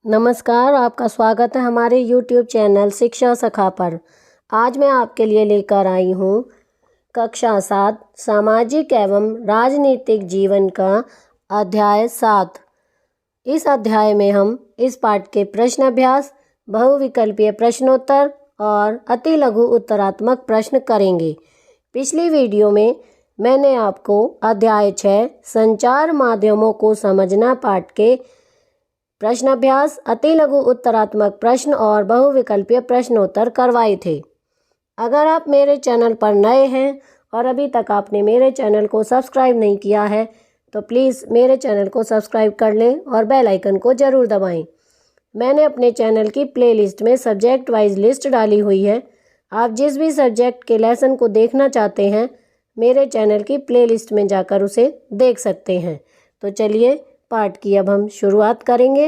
नमस्कार, आपका स्वागत है हमारे YouTube चैनल शिक्षा सखा पर। आज मैं आपके लिए लेकर आई हूँ कक्षा 7 सामाजिक एवं राजनीतिक जीवन का अध्याय 7। इस अध्याय में हम इस पाठ के प्रश्न अभ्यास, बहुविकल्पीय प्रश्नोत्तर और अति लघु उत्तरात्मक प्रश्न करेंगे। पिछली वीडियो में मैंने आपको अध्याय 6 संचार माध्यमों को समझना पाठ के प्रश्न अभ्यास, अति लघु उत्तरात्मक प्रश्न और बहुविकल्पीय प्रश्नोत्तर करवाए थे। अगर आप मेरे चैनल पर नए हैं और अभी तक आपने मेरे चैनल को सब्सक्राइब नहीं किया है तो प्लीज़ मेरे चैनल को सब्सक्राइब कर लें और बेल आइकन को ज़रूर दबाएं। मैंने अपने चैनल की प्लेलिस्ट में सब्जेक्ट वाइज लिस्ट डाली हुई है। आप जिस भी सब्जेक्ट के लेसन को देखना चाहते हैं मेरे चैनल की प्लेलिस्ट में जाकर उसे देख सकते हैं। तो चलिए पाठ की अब हम शुरुआत करेंगे।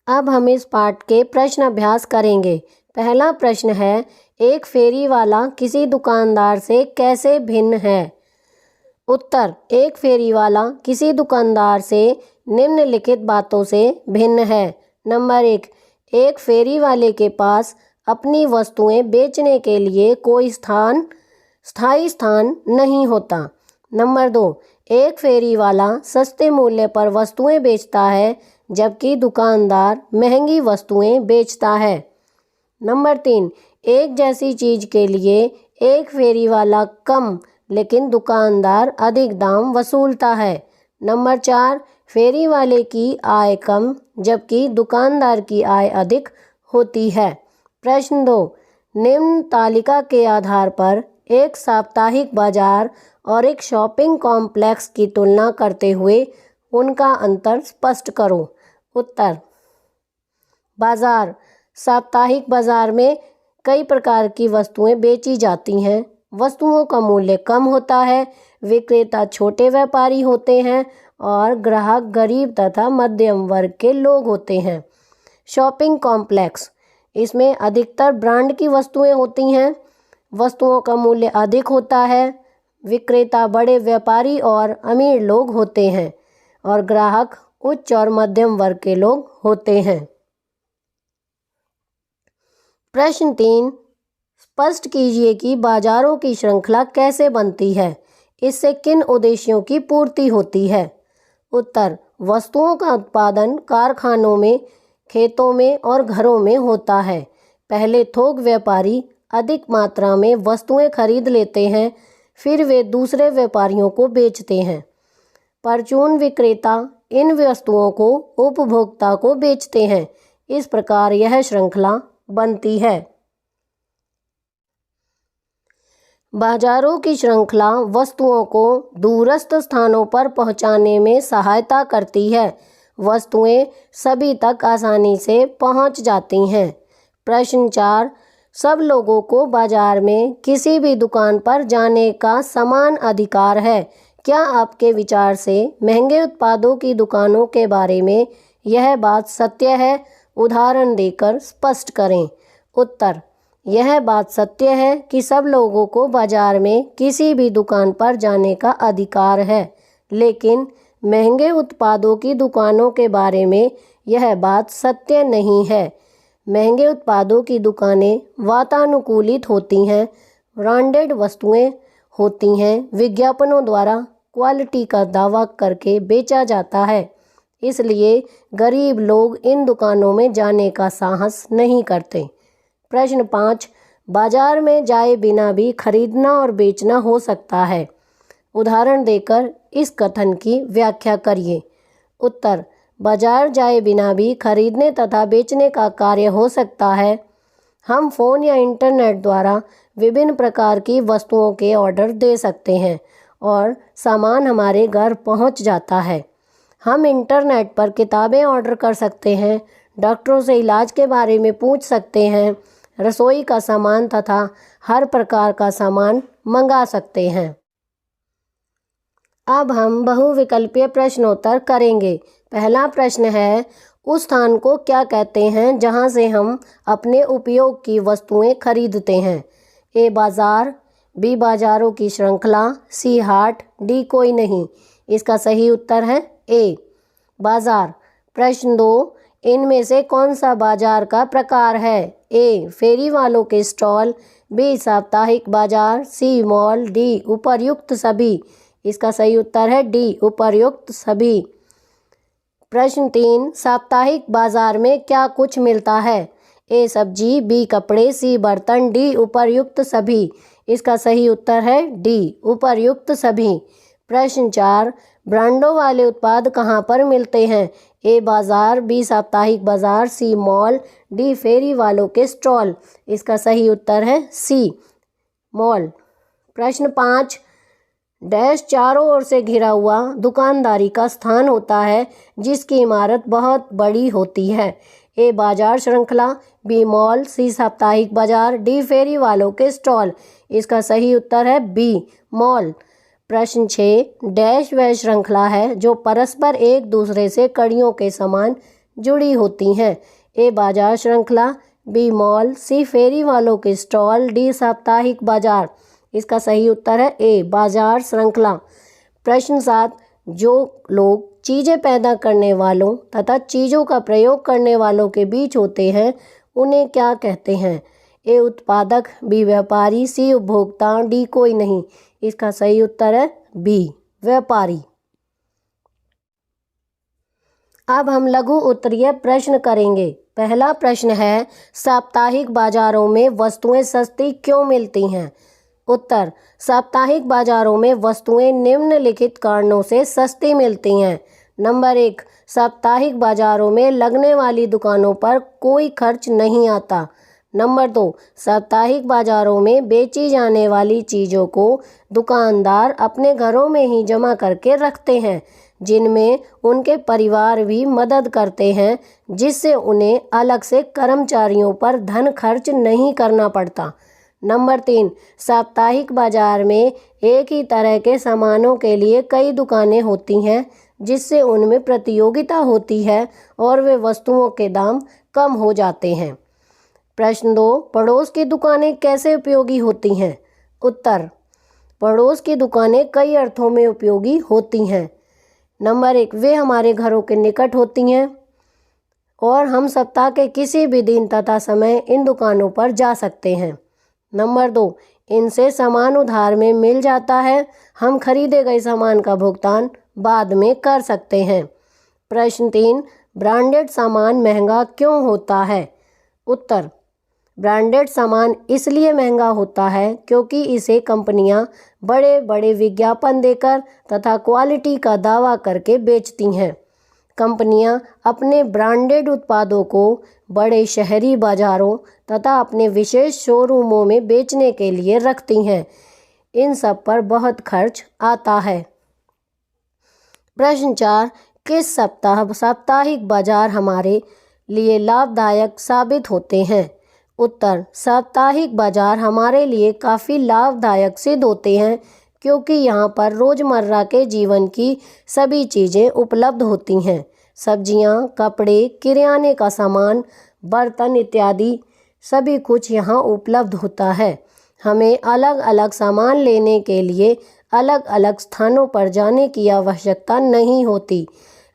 अब हम इस पाठ के प्रश्न अभ्यास करेंगे। पहला प्रश्न है, एक फेरी वाला किसी दुकानदार से कैसे भिन्न है? उत्तर, एक फेरी वाला किसी दुकानदार से निम्नलिखित बातों से भिन्न है। नंबर 1, एक फेरी वाले के पास अपनी वस्तुएं बेचने के लिए कोई स्थायी स्थान नहीं होता। नंबर 2, एक फेरी वाला सस्ते मूल्य पर वस्तुएं बेचता है जबकि दुकानदार महंगी वस्तुएं बेचता है। नंबर 3, एक जैसी चीज के लिए एक फेरी वाला कम लेकिन दुकानदार अधिक दाम वसूलता है। नंबर 4, फेरी वाले की आय कम जबकि दुकानदार की आय अधिक होती है। प्रश्न 2, निम्न तालिका के आधार पर एक साप्ताहिक बाजार और एक शॉपिंग कॉम्प्लेक्स की तुलना करते हुए उनका अंतर स्पष्ट करो। उत्तर, बाजार। साप्ताहिक बाजार में कई प्रकार की वस्तुएं बेची जाती हैं। वस्तुओं का मूल्य कम होता है, विक्रेता छोटे व्यापारी होते हैं और ग्राहक गरीब तथा मध्यम वर्ग के लोग होते हैं। शॉपिंग कॉम्प्लेक्स, इसमें अधिकतर ब्रांड की वस्तुएं होती हैं। वस्तुओं का मूल्य अधिक होता है, विक्रेता बड़े व्यापारी और अमीर लोग होते हैं और ग्राहक उच्च और मध्यम वर्ग के लोग होते हैं। प्रश्न 3, स्पष्ट कीजिए कि बाजारों की श्रृंखला कैसे बनती है? इससे किन उद्देश्यों की पूर्ति होती है? उत्तर, वस्तुओं का उत्पादन कारखानों में, खेतों में और घरों में होता है। पहले थोक व्यापारी अधिक मात्रा में वस्तुएं खरीद लेते हैं, फिर वे दूसरे व्यापारियों को बेचते हैं। परचून विक्रेता इन वस्तुओं को उपभोक्ता को बेचते हैं। इस प्रकार यह श्रृंखला बनती है। बाजारों की श्रृंखला वस्तुओं को दूरस्थ स्थानों पर पहुंचाने में सहायता करती है। वस्तुएं सभी तक आसानी से पहुंच जाती हैं। प्रश्न 4, सब लोगों को बाजार में किसी भी दुकान पर जाने का समान अधिकार है। क्या आपके विचार से महंगे उत्पादों की दुकानों के बारे में यह बात सत्य है? उदाहरण देकर स्पष्ट करें। उत्तर, यह बात सत्य है कि सब लोगों को बाजार में किसी भी दुकान पर जाने का अधिकार है, लेकिन महंगे उत्पादों की दुकानों के बारे में यह बात सत्य नहीं है। महंगे उत्पादों की दुकानें वातानुकूलित होती हैं, ब्रांडेड वस्तुएं होती हैं, विज्ञापनों द्वारा क्वालिटी का दावा करके बेचा जाता है, इसलिए गरीब लोग इन दुकानों में जाने का साहस नहीं करते। प्रश्न 5, बाजार में जाए बिना भी खरीदना और बेचना हो सकता है। उदाहरण देकर इस कथन की व्याख्या करिए। उत्तर, बाजार जाए बिना भी खरीदने तथा बेचने का कार्य हो सकता है। हम फ़ोन या इंटरनेट द्वारा विभिन्न प्रकार की वस्तुओं के ऑर्डर दे सकते हैं और सामान हमारे घर पहुंच जाता है। हम इंटरनेट पर किताबें ऑर्डर कर सकते हैं, डॉक्टरों से इलाज के बारे में पूछ सकते हैं, रसोई का सामान तथा हर प्रकार का सामान मंगा सकते हैं। अब हम बहुविकल्पीय प्रश्नोत्तर करेंगे। पहला प्रश्न है, उस स्थान को क्या कहते हैं जहां से हम अपने उपयोग की वस्तुएं खरीदते हैं? ए बाजार, बी बाजारों की श्रृंखला, सी हाट, डी कोई नहीं। इसका सही उत्तर है ए बाजार। प्रश्न 2, इनमें से कौन सा बाजार का प्रकार है? ए फेरी वालों के स्टॉल, बी साप्ताहिक बाजार, सी मॉल, डी उपर्युक्त सभी। इसका सही उत्तर है डी उपर्युक्त सभी। प्रश्न 3, साप्ताहिक बाजार में क्या कुछ मिलता है? ए सब्जी, बी कपड़े, सी बर्तन, डी उपर्युक्त सभी। इसका सही उत्तर है डी उपर्युक्त सभी। प्रश्न 4, ब्रांडों वाले उत्पाद कहाँ पर मिलते हैं? ए बाजार, बी साप्ताहिक बाजार, सी मॉल, डी फेरी वालों के स्टॉल। इसका सही उत्तर है सी मॉल। प्रश्न 5, डैश चारों ओर से घिरा हुआ दुकानदारी का स्थान होता है जिसकी इमारत बहुत बड़ी होती है? ए बाजार श्रृंखला, बी मॉल, सी साप्ताहिक बाजार, डी फेरी वालों के स्टॉल। इसका सही उत्तर है बी मॉल। प्रश्न 6, डैश वह श्रृंखला है जो परस्पर एक दूसरे से कड़ियों के समान जुड़ी होती हैं? ए बाजार श्रृंखला, बी मॉल, सी फेरी वालों के स्टॉल, डी साप्ताहिक बाजार। इसका सही उत्तर है ए बाजार श्रृंखला। प्रश्न 7, जो लोग चीज़ें पैदा करने वालों तथा चीज़ों का प्रयोग करने वालों के बीच होते हैं उन्हें क्या कहते हैं? ए उत्पादक, बी व्यापारी, सी उपभोक्ता, डी कोई नहीं। इसका सही उत्तर है बी व्यापारी। अब हम लघु उत्तरीय प्रश्न करेंगे। पहला प्रश्न है, साप्ताहिक बाजारों में वस्तुएं सस्ती क्यों मिलती हैं? उत्तर, साप्ताहिक बाजारों में वस्तुएं निम्नलिखित कारणों से सस्ती मिलती हैं। नंबर 1, साप्ताहिक बाजारों में लगने वाली दुकानों पर कोई खर्च नहीं आता। नंबर 2, साप्ताहिक बाजारों में बेची जाने वाली चीज़ों को दुकानदार अपने घरों में ही जमा करके रखते हैं, जिनमें उनके परिवार भी मदद करते हैं, जिससे उन्हें अलग से कर्मचारियों पर धन खर्च नहीं करना पड़ता। नंबर 3, साप्ताहिक बाजार में एक ही तरह के सामानों के लिए कई दुकानें होती हैं, जिससे उनमें प्रतियोगिता होती है और वे वस्तुओं के दाम कम हो जाते हैं। प्रश्न 2, पड़ोस की दुकानें कैसे उपयोगी होती हैं? उत्तर, पड़ोस की दुकानें कई अर्थों में उपयोगी होती हैं। नंबर 1, वे हमारे घरों के निकट होती हैं और हम सप्ताह के किसी भी दिन तथा समय इन दुकानों पर जा सकते हैं। नंबर 2, इनसे सामान उधार में मिल जाता है, हम खरीदे गए सामान का भुगतान बाद में कर सकते हैं। प्रश्न 3, ब्रांडेड सामान महंगा क्यों होता है? उत्तर, ब्रांडेड सामान इसलिए महंगा होता है क्योंकि इसे कंपनियां बड़े बड़े विज्ञापन देकर तथा क्वालिटी का दावा करके बेचती हैं। कंपनियां अपने ब्रांडेड उत्पादों को बड़े शहरी बाजारों तथा अपने विशेष शोरूमों में बेचने के लिए रखती हैं। इन सब पर बहुत खर्च आता है। प्रश्न 4, किस साप्ताहिक बाजार हमारे लिए लाभदायक साबित होते हैं? उत्तर, साप्ताहिक बाजार हमारे लिए काफ़ी लाभदायक सिद्ध होते हैं क्योंकि यहाँ पर रोज़मर्रा के जीवन की सभी चीज़ें उपलब्ध होती हैं। सब्जियाँ, कपड़े, किराने का सामान, बर्तन इत्यादि सभी कुछ यहाँ उपलब्ध होता है। हमें अलग अलग सामान लेने के लिए अलग अलग स्थानों पर जाने की आवश्यकता नहीं होती।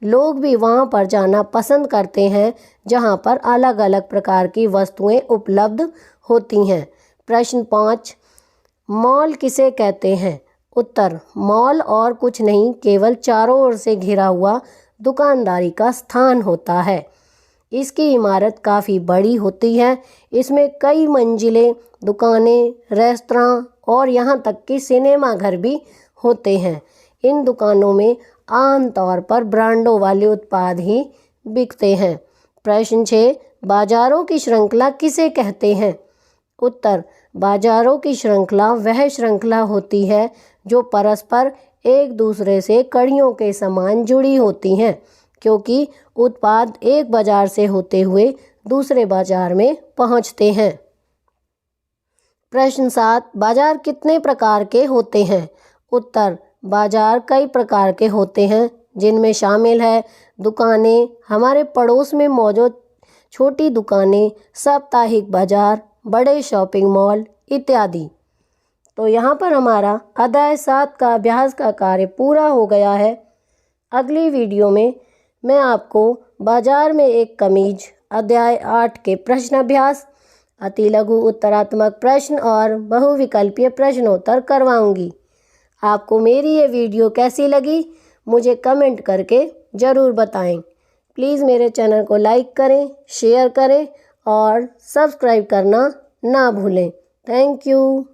लोग भी वहाँ पर जाना पसंद करते हैं जहाँ पर अलग अलग प्रकार की वस्तुएं उपलब्ध होती हैं। प्रश्न 5, मॉल किसे कहते हैं? उत्तर, मॉल और कुछ नहीं केवल चारों ओर से घिरा हुआ दुकानदारी का स्थान होता है। इसकी इमारत काफ़ी बड़ी होती है। इसमें कई मंजिलें, दुकानें, रेस्तरां और यहाँ तक कि सिनेमा घर भी होते हैं। इन दुकानों में आमतौर पर ब्रांडों वाले उत्पाद ही बिकते हैं। प्रश्न 6, बाजारों की श्रृंखला किसे कहते हैं? उत्तर, बाजारों की श्रृंखला वह श्रृंखला होती है जो परस्पर एक दूसरे से कड़ियों के समान जुड़ी होती हैं, क्योंकि उत्पाद एक बाजार से होते हुए दूसरे बाजार में पहुंचते हैं। प्रश्न 7, बाजार कितने प्रकार के होते हैं? उत्तर, बाजार कई प्रकार के होते हैं जिनमें शामिल है दुकानें, हमारे पड़ोस में मौजूद छोटी दुकानें, साप्ताहिक बाजार, बड़े शॉपिंग मॉल इत्यादि। तो यहाँ पर हमारा अध्याय 7 का अभ्यास का कार्य पूरा हो गया है। अगली वीडियो में मैं आपको बाजार में एक कमीज अध्याय 8 के प्रश्न अभ्यास, अति लघु उत्तरात्मक प्रश्न और बहुविकल्पीय प्रश्नोत्तर करवाऊंगी। आपको मेरी ये वीडियो कैसी लगी मुझे कमेंट करके ज़रूर बताएं। प्लीज़ मेरे चैनल को लाइक करें, शेयर करें और सब्सक्राइब करना ना भूलें। Thank you.